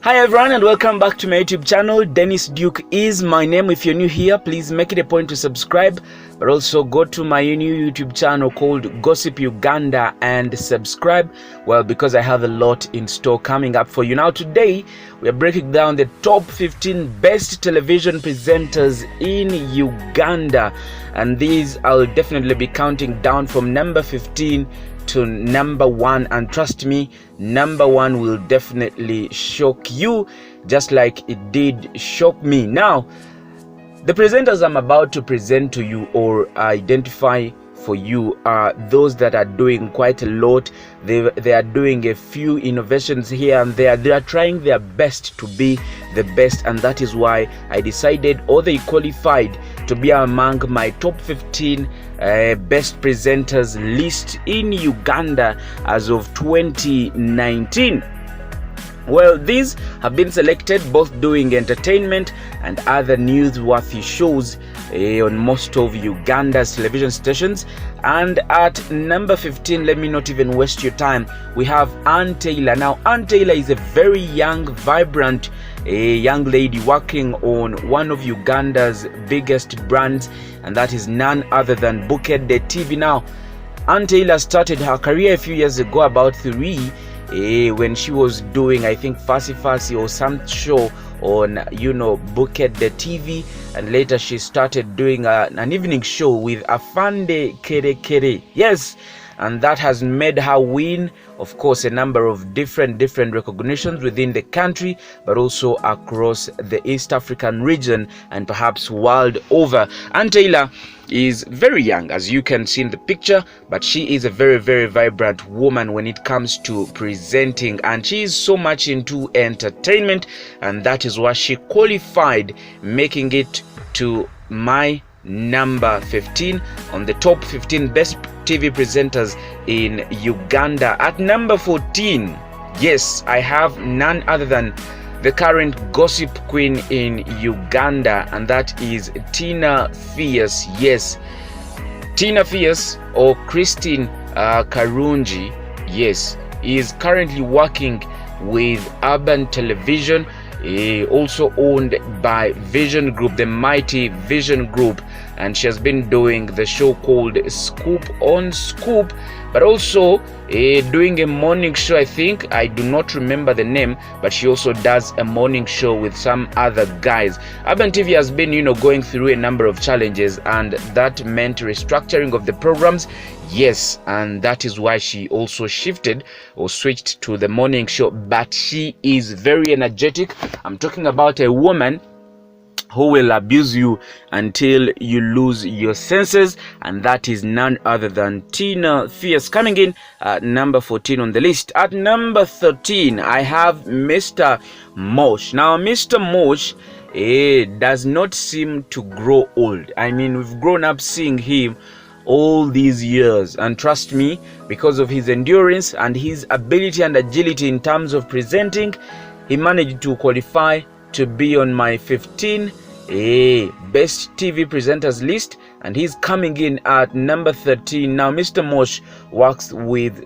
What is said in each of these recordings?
Hi everyone and welcome back to my YouTube channel. Dennis Duke is my name. If you're new here, please make it a point to subscribe, but also go to my new YouTube channel called Gossip Uganda and subscribe, well, because I have a lot in store coming up for you. Now today we are breaking down the top 15 best television presenters in Uganda, and these I'll definitely be counting down from number 15 to number 1, and trust me, number 1 will definitely shock you just like it did shock me. Now, the presenters I'm about to present to you or identify for you are those that are doing quite a lot. They are doing a few innovations here and there. They are trying their best to be the best, and that is why I decided, or they qualified to be among my top 15 best presenters list in Uganda as of 2019. Well, these have been selected both doing entertainment and other newsworthy shows on most of Uganda's television stations. And at number 15, let me not even waste your time, we have Ann Taylor. Now, Ann Taylor is a very young, vibrant young lady working on one of Uganda's biggest brands, and that is none other than Bukedde TV. Now, Ann Taylor started her career a few years ago, about 3, when she was doing, I think, Fasi or some show on, Bukedde TV, and later she started doing an evening show with Afande Kere Kere. Yes, and that has made her win, of course, a number of different recognitions within the country, but also across the East African region and perhaps world over. Ann Taylor is very young, as you can see in the picture, but she is a very vibrant woman when it comes to presenting, and she is so much into entertainment, and that is why she qualified, making it to my number 15 on the top 15 best TV presenters in Uganda. At number 14, yes, I have none other than the current gossip queen in Uganda, and that is Tina Fierce. Yes, Tina Fierce, or Christine Karungi, yes, is currently working with Urban Television, also owned by Vision Group, the mighty Vision Group, and she has been doing the show called Scoop on Scoop, but also doing a morning show. I think, I do not remember the name, but she also does a morning show with some other guys. Urban TV has been, going through a number of challenges, and that meant restructuring of the programs. Yes, and that is why she also shifted or switched to the morning show, but she is very energetic. I'm talking about a woman who will abuse you until you lose your senses, and that is none other than Tina Fierce, coming in at number 14 on the list. At number 13, I have Mr. Mosh. Now, Mr. Mosh does not seem to grow old. I mean, we've grown up seeing him all these years, and trust me, because of his endurance and his ability and agility in terms of presenting, he managed to qualify to be on my 15 best TV presenters list, and he's coming in at number 13. Now, Mr. Mosh works with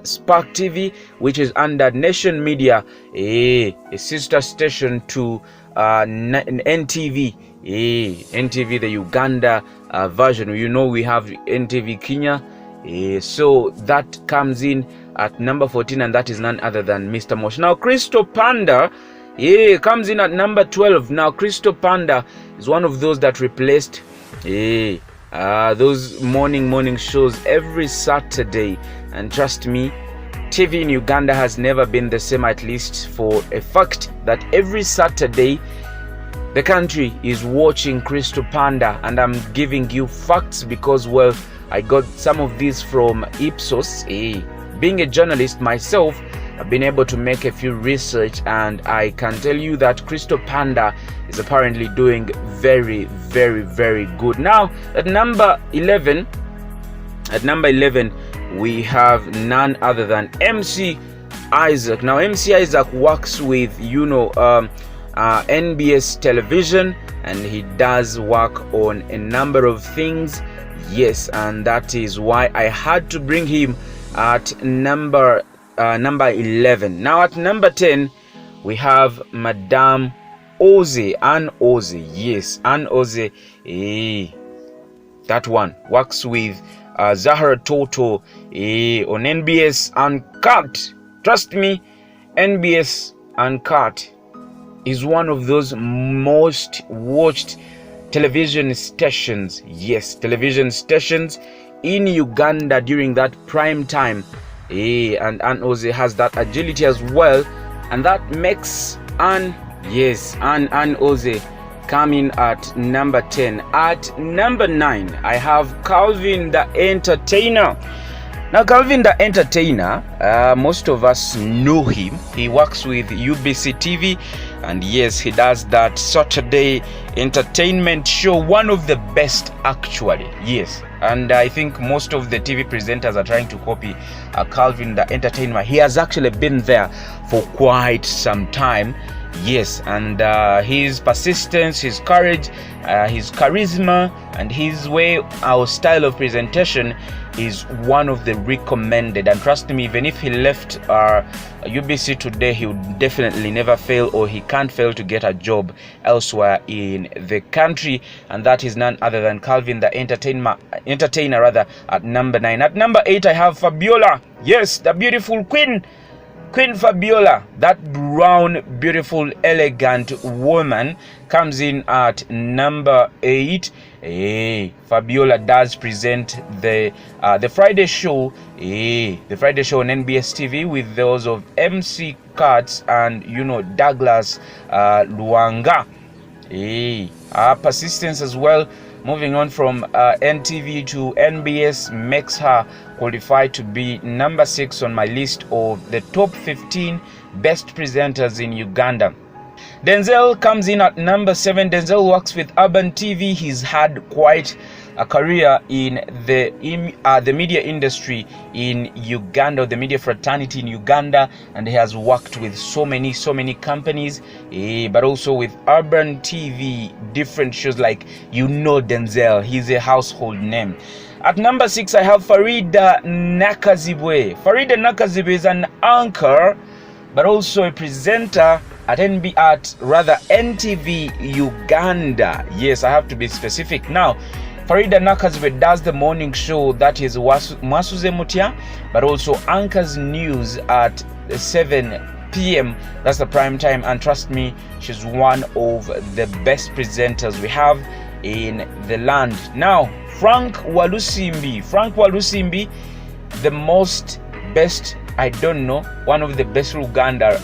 Spark TV, which is under Nation Media, a sister station to NTV. NTV, the Uganda version. We have NTV Kenya. So that comes in at number 14, and that is none other than Mr. Mosh. Now, Christo Panda comes in at number 12. Now, Christo Panda is one of those that replaced those morning shows every Saturday, and trust me, TV in Uganda has never been the same, at least for a fact that every Saturday the country is watching Christo Panda, and I'm giving you facts because, well, I got some of these from Ipsos. Being a journalist myself, I've been able to make a few research, and I can tell you that Christo Panda is apparently doing very good. Now, at number 11, we have none other than MC Isaac. Now, MC Isaac works with, NBS television, and he does work on a number of things. Yes, and that is why I had to bring him at number 11. Now, at number 10, we have Madame Ozzie, Ann Ozzie. Yes, Ann Ozzie. That one works with Sahara Toko on NBS Uncut. Trust me, NBS Uncut is one of those most watched television stations. Yes, television stations in Uganda during that prime time. And Ann Ozzie has that agility as well, and that makes Ann Ozzie coming at number 10. At number 9, I have Calvin the Entertainer. Now, Calvin the Entertainer, most of us know him. He works with UBC TV, and yes, he does that Saturday entertainment show, one of the best actually. Yes, and I think most of the TV presenters are trying to copy Calvin the Entertainer. He has actually been there for quite some time. Yes, and his persistence, his courage, his charisma, and his way, our style of presentation is one of the recommended. And trust me, even if he left UBC today, he would definitely never fail, or he can't fail to get a job elsewhere in the country. And that is none other than Calvin the Entertainer rather, at number 9. At number 8, I have Fabula. Yes, the beautiful Queen Fabula, that brown, beautiful, elegant woman, comes in at number 8. Fabula does present the Friday show, the Friday show on NBS TV with those of MC Katz and Douglas Luanga. Her persistence as well, moving on from NTV to NBS, makes her qualify to be number 6 on my list of the top 15 best presenters in Uganda. Denzel comes in at number 7. Denzel works with Urban TV. He's had quite a career in the media industry in Uganda, the media fraternity in Uganda, and he has worked with so many companies, but also with Urban TV, different shows like Denzel. He's a household name. At number 6, I have Farida Nicasio. Farida Nicasio is an anchor, but also a presenter at NTV Uganda. Yes, I have to be specific now. Farida Nicasio does the morning show, that is Mwasuze Mutia, but also anchors news at 7 p.m. That's the prime time, and trust me, she's one of the best presenters we have in the land. Now, Frank Walusimbi, the best, I don't know, one of the best Uganda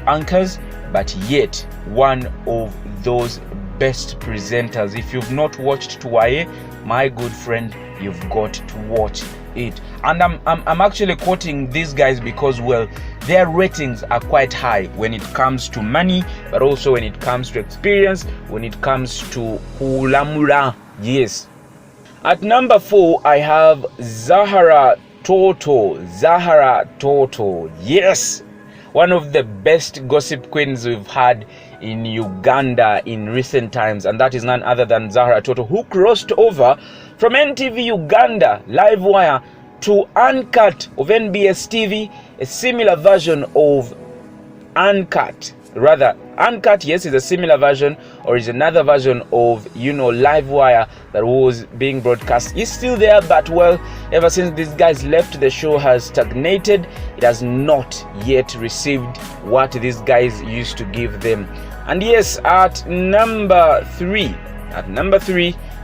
anchors, but yet one of those best presenters. If you've not watched Tuwaye, my good friend, you've got to watch it. And I'm actually quoting these guys because, well, their ratings are quite high when it comes to money, but also when it comes to experience, when it comes to Ulamura. Yes. At number 4, I have Sahara Toko. Yes, one of the best gossip queens we've had in Uganda in recent times, and that is none other than Sahara Toko, who crossed over from NTV Uganda Live Wire to Uncut of NBS TV, a similar version of Uncut. Rather, Uncut, yes, is a similar version, or is another version of Live Wire that was being broadcast. It's still there, but well, ever since these guys left, the show has stagnated. It has not yet received what these guys used to give them. And yes, at number 3,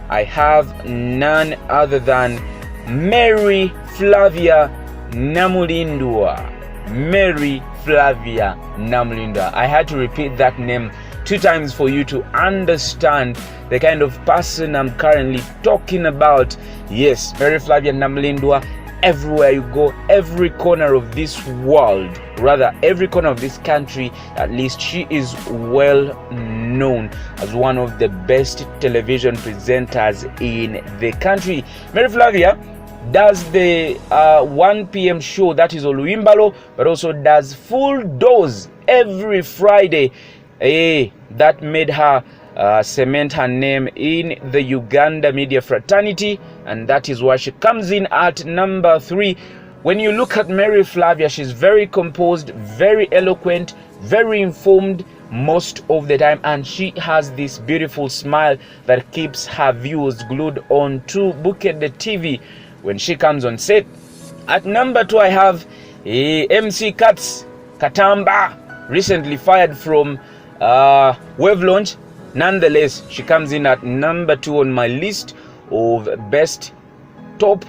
I have none other than Mary Flavia Namulindwa. Mary Flavia Namulindwa. I had to repeat that name 2 times for you to understand the kind of person I'm currently talking about. Yes, Mary Flavia Namulindwa. Everywhere you go, every corner of this world, rather every corner of this country, at least, she is well known as one of the best television presenters in the country. Mary Flavia does the 1 p.m. show, that is Oluimbalo, but also does Full Dose every Friday. That made her cement her name in the Uganda media fraternity, and that is why she comes in at number 3. When you look at Mary Flavia, she's very composed, very eloquent, very informed most of the time, and she has this beautiful smile that keeps her viewers glued on to Buket the TV when she comes on set. At number 2, I have MC Katz Katamba, recently fired from Wave Launch. Nonetheless, she comes in at number 2 on my list of best top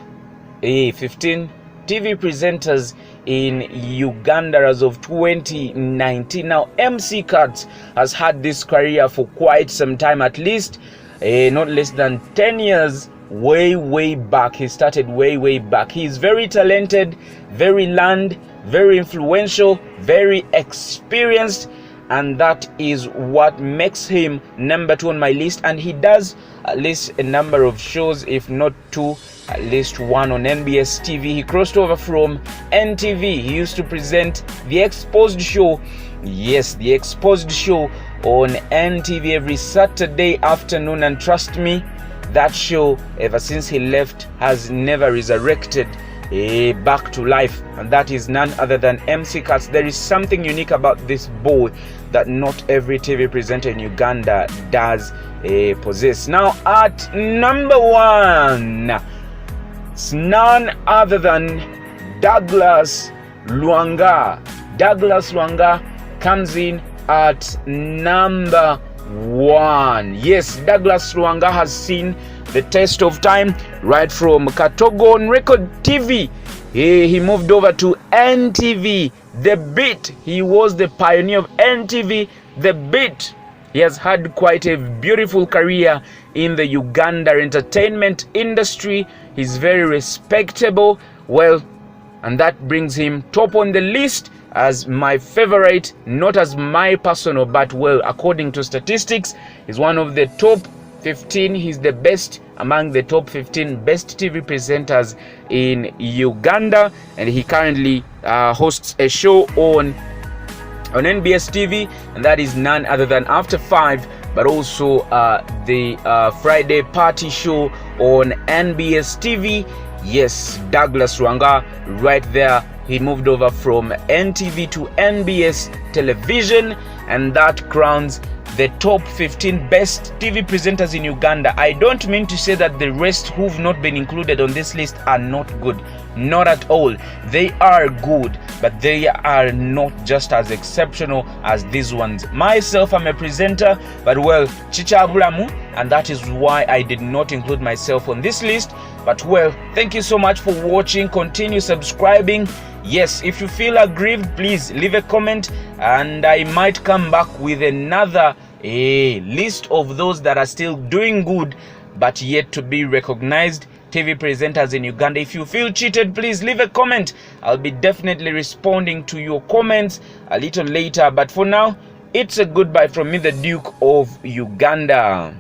15 TV presenters in Uganda as of 2019. Now, MC Katz has had this career for quite some time, at least not less than 10 years. Way back. He started way back. He is very talented, very learned, very influential, very experienced, and that is what makes him number 2 on my list. And he does at least a number of shows, if not 2, at least 1 on NBS TV. He crossed over from NTV. He used to present the Exposed Show. Yes, the Exposed Show on NTV every Saturday afternoon, and trust me, that show, ever since he left, has never resurrected back to life, and that is none other than MC Katz. There is something unique about this boy that not every TV presenter in Uganda does possess. Now, at number 1, it's none other than Douglas Lwanga. Douglas Lwanga comes in at number 1. Yes, Douglas Lwanga has seen the test of time right from Katogo on Record TV. He moved over to NTV, The Beat. He was the pioneer of NTV, The Beat. He has had quite a beautiful career in the Uganda entertainment industry. He's very respectable, well, and that brings him top on the list as my favorite, not as my personal, but well, according to statistics, he's one of the top 15. He's the best among the top 15 best TV presenters in Uganda, and he currently hosts a show on NBS TV, and that is none other than After 5, but also the Friday Party Show on NBS TV. Yes, Douglas Lwanga right there. He moved over from NTV to NBS television, and that crowns the top 15 best TV presenters in Uganda. I don't mean to say that the rest who've not been included on this list are not good. Not at all. They are good, but they are not just as exceptional as these ones. Myself, I'm a presenter, but well, chichabulamu, and that is why I did not include myself on this list. But well, thank you so much for watching. Continue subscribing. Yes, if you feel aggrieved, please leave a comment, and I might come back with another list of those that are still doing good but yet to be recognized TV presenters in Uganda. If you feel cheated, please leave a comment. I'll be definitely responding to your comments a little later, but for now, it's a goodbye from me, the Duke of Uganda.